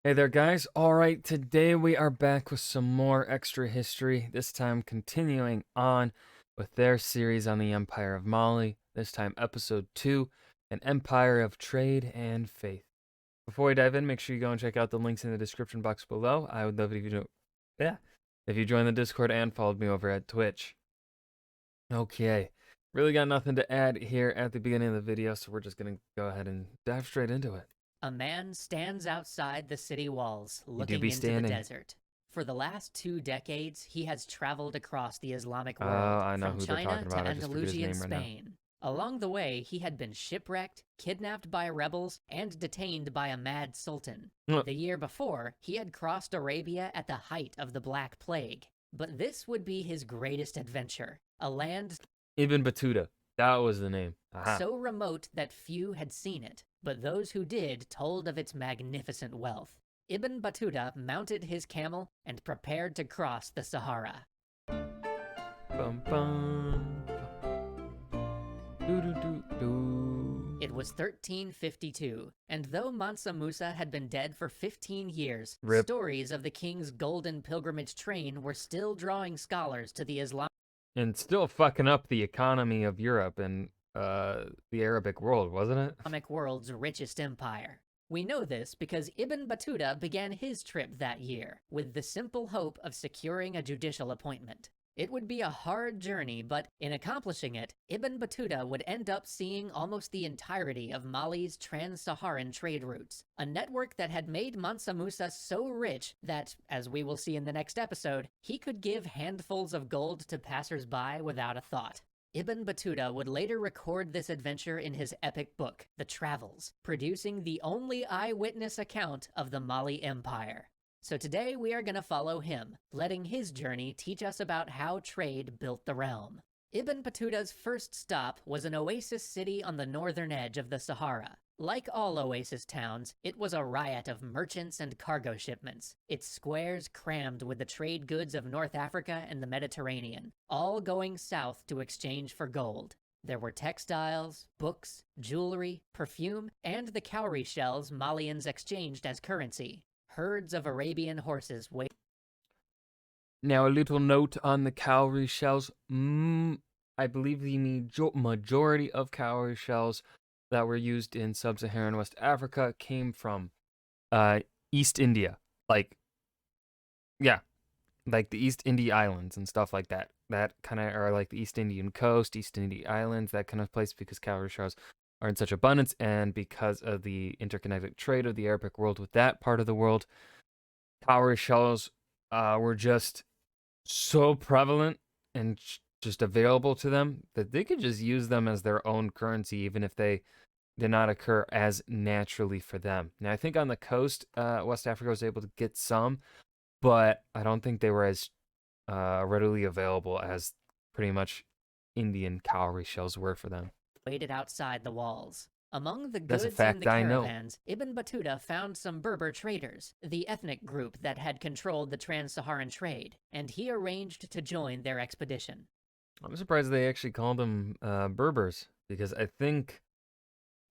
Hey there, guys. All right, today we are back with some more extra history, this time continuing on with their series on the Empire of Mali, this time episode 2, An Empire of Trade and Faith. Before we dive in, make sure you go and check out the links in the description box below. I would love it if you join the Discord and followed me over at Twitch. Okay, really got nothing to add here at the beginning of the video, so we're just going to go ahead and dive straight into it. A man stands outside the city walls, You do looking be into the standing. desert. For the last 2 decades, he has traveled across the Islamic Oh, world, I know from who they're China talking to about. I just forget his Andalusian name right now. Spain. Along the way, he had been shipwrecked, kidnapped by rebels, and detained by a mad sultan. The year before, he had crossed Arabia at the height of the Black Plague. But this would be his greatest adventure, a land Ibn Battuta. That was the name. so remote that few had seen it, but those who did told of its magnificent wealth. Ibn Battuta mounted his camel and prepared to cross the Sahara. Bum, bum. It was 1352, and though Mansa Musa had been dead for 15 years, Rip. stories of the king's golden pilgrimage train were still drawing scholars to the Islamic And still fucking up the economy of Europe and the Arabic world, wasn't it? world's richest empire. We know this because Ibn Battuta began his trip that year with the simple hope of securing a judicial appointment. It would be a hard journey, but in accomplishing it, Ibn Battuta would end up seeing almost the entirety of Mali's trans-Saharan trade routes, a network that had made Mansa Musa so rich that, as we will see in the next episode, he could give handfuls of gold to passers-by without a thought. Ibn Battuta would later record this adventure in his epic book, The Travels, producing the only eyewitness account of the Mali Empire. So today we are going to follow him, letting his journey teach us about how trade built the realm. Ibn Battuta's first stop was an oasis city on the northern edge of the Sahara. Like all oasis towns, it was a riot of merchants and cargo shipments, its squares crammed with the trade goods of North Africa and the Mediterranean, all going south to exchange for gold. There were textiles, books, jewelry, perfume, and the cowrie shells Malians exchanged as currency. Herds of Arabian horses waited. Now, a little note on the cowrie shells. I believe the majority of cowrie shells that were used in sub-Saharan West Africa came from East India. Like the East India Islands and stuff like that. That kind of are like the East Indian coast, East India Islands, that kind of place, because cowrie shells are in such abundance, and because of the interconnected trade of the Arabic world with that part of the world, cowrie shells were just so prevalent and just available to them that they could just use them as their own currency, even if they did not occur as naturally for them. Now, I think on the coast, West Africa was able to get some, but I don't think they were as readily available as pretty much Indian cowrie shells were for them. Waited outside the walls. Among the That's a goods in fact the I know. caravans, Ibn Battuta found some Berber traders, the ethnic group that had controlled the trans-Saharan trade, and he arranged to join their expedition. I'm surprised they actually called them Berbers, because I think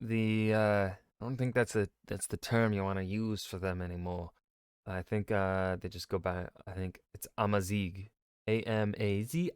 I don't think that's the term you want to use for them anymore. I think they just go by, I think it's Amazigh, Amazigh.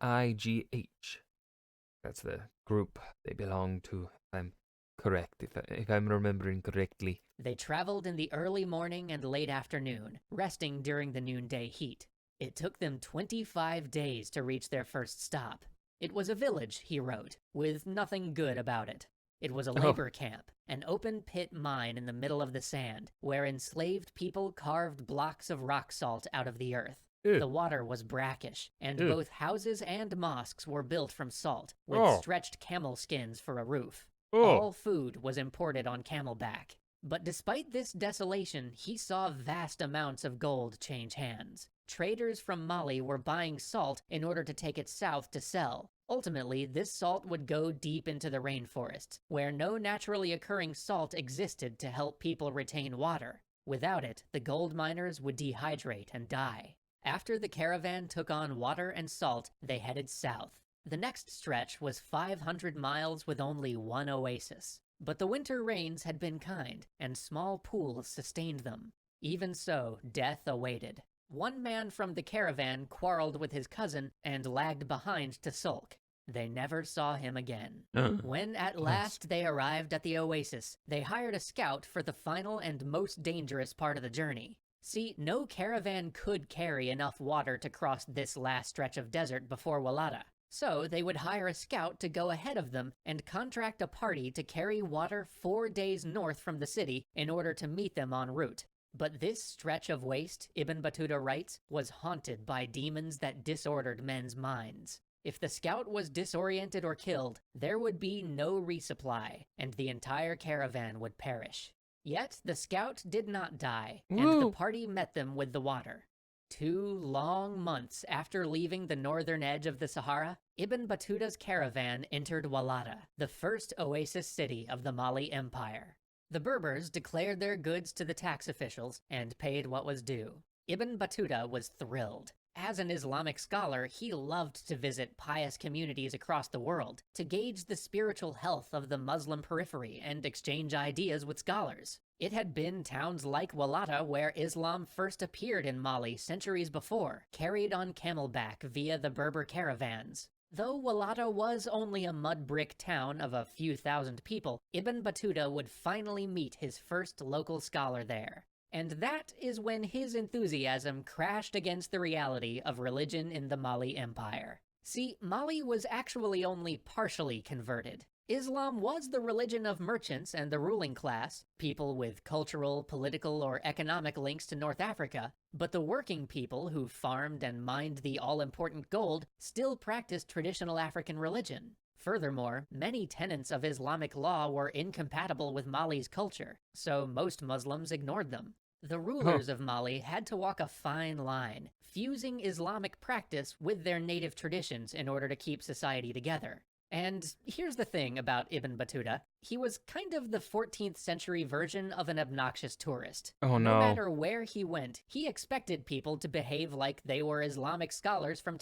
That's the group they belong to, if I'm correct, if I'm remembering correctly. They traveled in the early morning and late afternoon, resting during the noonday heat. It took them 25 days to reach their first stop. It was a village, he wrote, with nothing good about it. It was a labor camp, an open pit mine in the middle of the sand, where enslaved people carved blocks of rock salt out of the earth. The water was brackish, and both houses and mosques were built from salt, with stretched camel skins for a roof. All food was imported on camelback. But despite this desolation, he saw vast amounts of gold change hands. Traders from Mali were buying salt in order to take it south to sell. Ultimately, this salt would go deep into the rainforests, where no naturally occurring salt existed to help people retain water. Without it, the gold miners would dehydrate and die. After the caravan took on water and salt, they headed south. The next stretch was 500 miles with only one oasis. But the winter rains had been kind, and small pools sustained them. Even so, death awaited. One man from the caravan quarreled with his cousin and lagged behind to sulk. They never saw him again. When at last they arrived at the oasis, they hired a scout for the final and most dangerous part of the journey. See, no caravan could carry enough water to cross this last stretch of desert before Walata. So they would hire a scout to go ahead of them and contract a party to carry water 4 days north from the city in order to meet them en route. But this stretch of waste, Ibn Battuta writes, was haunted by demons that disordered men's minds. If the scout was disoriented or killed, there would be no resupply, and the entire caravan would perish. Yet the scout did not die, and the party met them with the water. 2 long months after leaving the northern edge of the Sahara, Ibn Battuta's caravan entered Walata, the first oasis city of the Mali Empire. The Berbers declared their goods to the tax officials and paid what was due. Ibn Battuta was thrilled. As an Islamic scholar, he loved to visit pious communities across the world to gauge the spiritual health of the Muslim periphery and exchange ideas with scholars. It had been towns like Walata where Islam first appeared in Mali centuries before, carried on camelback via the Berber caravans. Though Walata was only a mud brick town of a few thousand people, Ibn Battuta would finally meet his first local scholar there. And that is when his enthusiasm crashed against the reality of religion in the Mali Empire. See, Mali was actually only partially converted. Islam was the religion of merchants and the ruling class, people with cultural, political, or economic links to North Africa, but the working people who farmed and mined the all-important gold still practiced traditional African religion. Furthermore, many tenets of Islamic law were incompatible with Mali's culture, so most Muslims ignored them. The rulers of Mali had to walk a fine line, fusing Islamic practice with their native traditions in order to keep society together. And here's the thing about Ibn Battuta. He was kind of the 14th century version of an obnoxious tourist. Oh No no. matter where he went, he expected people to behave like they were Islamic scholars from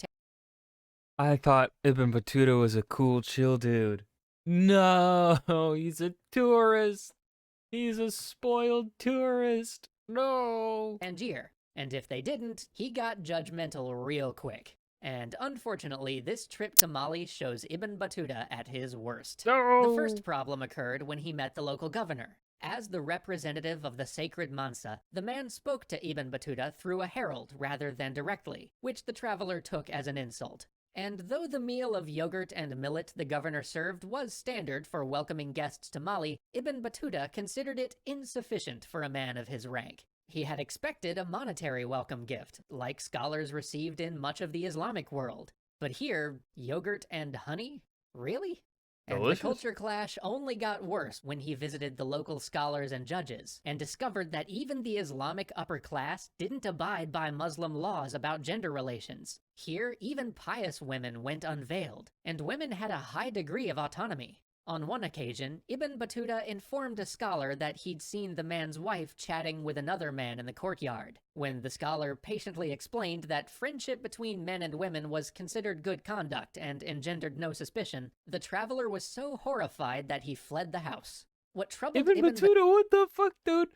I thought Ibn Battuta was a cool, chill dude. No, he's a tourist. He's a spoiled tourist. No. Tangier. And if they didn't, he got judgmental real quick. And unfortunately, this trip to Mali shows Ibn Battuta at his worst. No. The first problem occurred when he met the local governor. As the representative of the sacred Mansa, the man spoke to Ibn Battuta through a herald rather than directly, which the traveler took as an insult. And though the meal of yogurt and millet the governor served was standard for welcoming guests to Mali, Ibn Battuta considered it insufficient for a man of his rank. He had expected a monetary welcome gift, like scholars received in much of the Islamic world. But here, yogurt and honey? Really? And Delicious. the culture clash only got worse when he visited the local scholars and judges, and discovered that even the Islamic upper class didn't abide by Muslim laws about gender relations. Here, even pious women went unveiled, and women had a high degree of autonomy. On one occasion, Ibn Battuta informed a scholar that he'd seen the man's wife chatting with another man in the courtyard. When the scholar patiently explained that friendship between men and women was considered good conduct and engendered no suspicion, the traveler was so horrified that he fled the house. What troubled Ibn Battuta, what the fuck, dude?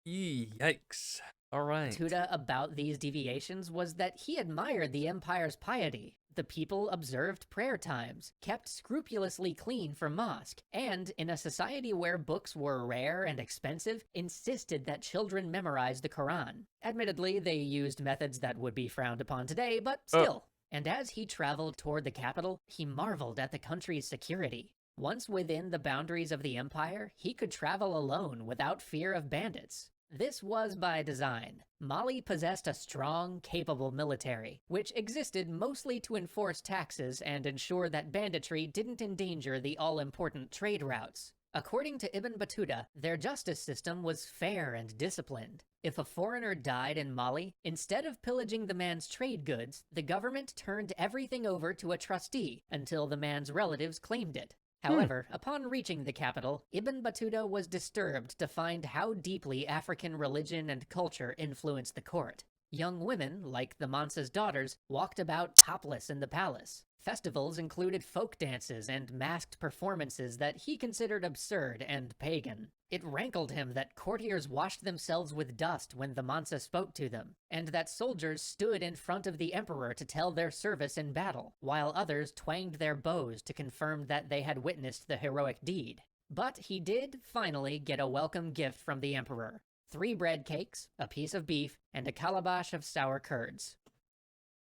Yikes. All right. Battuta about these deviations was that he admired the empire's piety. The people observed prayer times, kept scrupulously clean for mosque, and, in a society where books were rare and expensive, insisted that children memorize the Quran. Admittedly, they used methods that would be frowned upon today, but still. And as he traveled toward the capital, he marveled at the country's security. Once within the boundaries of the empire, he could travel alone without fear of bandits. This was by design. Mali possessed a strong, capable military, which existed mostly to enforce taxes and ensure that banditry didn't endanger the all-important trade routes. According to Ibn Battuta, their justice system was fair and disciplined. If a foreigner died in Mali, instead of pillaging the man's trade goods, the government turned everything over to a trustee until the man's relatives claimed it. However, upon reaching the capital, Ibn Battuta was disturbed to find how deeply African religion and culture influenced the court. Young women, like the Mansa's daughters, walked about topless in the palace. Festivals included folk dances and masked performances that he considered absurd and pagan. It rankled him that courtiers washed themselves with dust when the Mansa spoke to them, and that soldiers stood in front of the emperor to tell their service in battle, while others twanged their bows to confirm that they had witnessed the heroic deed. But he did finally get a welcome gift from the emperor: 3 bread cakes, a piece of beef, and a calabash of sour curds.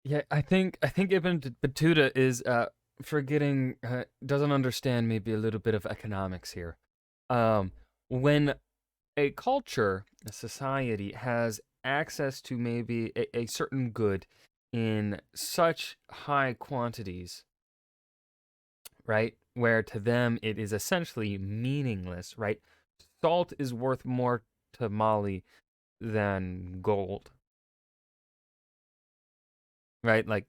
Yeah, I think Ibn Battuta is forgetting doesn't understand maybe a little bit of economics here. Um, when a culture, a society has access to maybe a certain good in such high quantities, right? Where to them it is essentially meaningless, right? Salt is worth more to Mali than gold, right? Like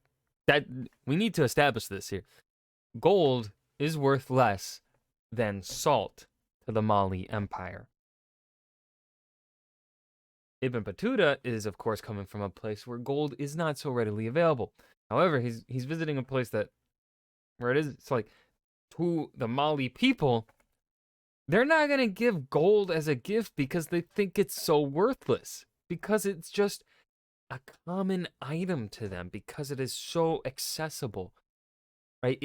that, we need to establish this here. Gold is worth less than salt to the Mali Empire. Ibn Battuta is, of course, coming from a place where gold is not so readily available. However, he's visiting a place that where it is. It's like to the Mali people, they're not gonna give gold as a gift because they think it's so worthless. Because it's just a common item to them. Because it is so accessible, right?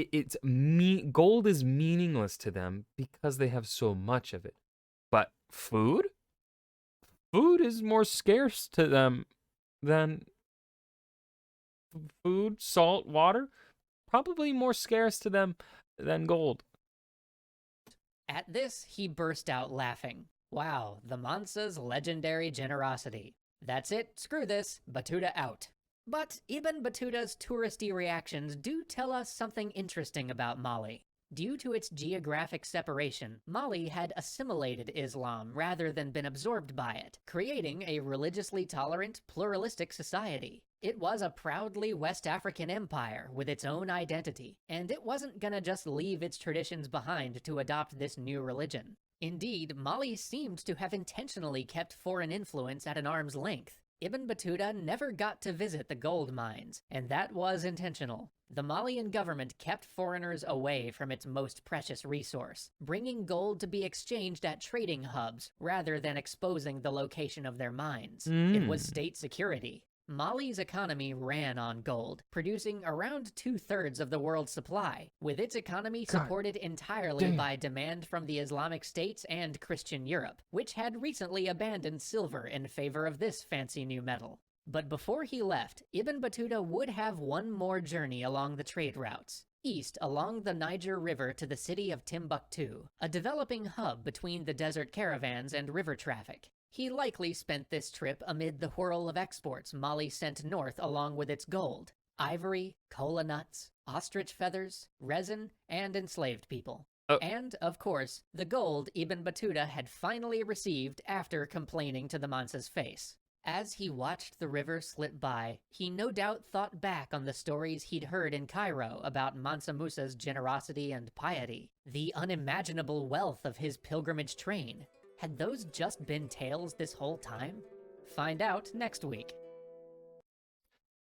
Gold is meaningless to them because they have so much of it. But food is more scarce to them than food, salt, water. Probably more scarce to them than gold. At this, he burst out laughing. Wow, the Mansa's legendary generosity. That's it, screw this, Battuta out. But Ibn Battuta's touristy reactions do tell us something interesting about Mali. Due to its geographic separation, Mali had assimilated Islam rather than been absorbed by it, creating a religiously tolerant, pluralistic society. It was a proudly West African empire with its own identity, and it wasn't gonna just leave its traditions behind to adopt this new religion. Indeed, Mali seemed to have intentionally kept foreign influence at an arm's length. Ibn Battuta never got to visit the gold mines, and that was intentional. The Malian government kept foreigners away from its most precious resource, bringing gold to be exchanged at trading hubs rather than exposing the location of their mines. It was state security. Mali's economy ran on gold, producing around 2/3 of the world's supply, with its economy supported entirely by demand from the Islamic states and Christian Europe, which had recently abandoned silver in favor of this fancy new metal. But before he left, Ibn Battuta would have one more journey along the trade routes, east along the Niger River to the city of Timbuktu, a developing hub between the desert caravans and river traffic. He likely spent this trip amid the whirl of exports Mali sent north along with its gold: ivory, cola nuts, ostrich feathers, resin, and enslaved people. Oh. And, of course, the gold Ibn Battuta had finally received after complaining to the Mansa's face. As he watched the river slip by, he no doubt thought back on the stories he'd heard in Cairo about Mansa Musa's generosity and piety, the unimaginable wealth of his pilgrimage train. Had those just been tales this whole time? Find out next week.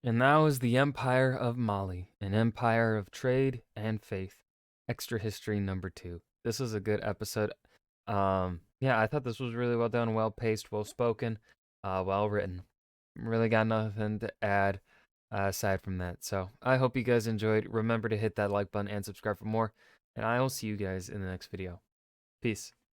And that was the Empire of Mali, an empire of trade and faith. Extra history number 2. This was a good episode. Yeah, I thought this was really well done, well paced, well spoken, well written. Really got nothing to add aside from that. So I hope you guys enjoyed. Remember to hit that like button and subscribe for more. And I will see you guys in the next video. Peace.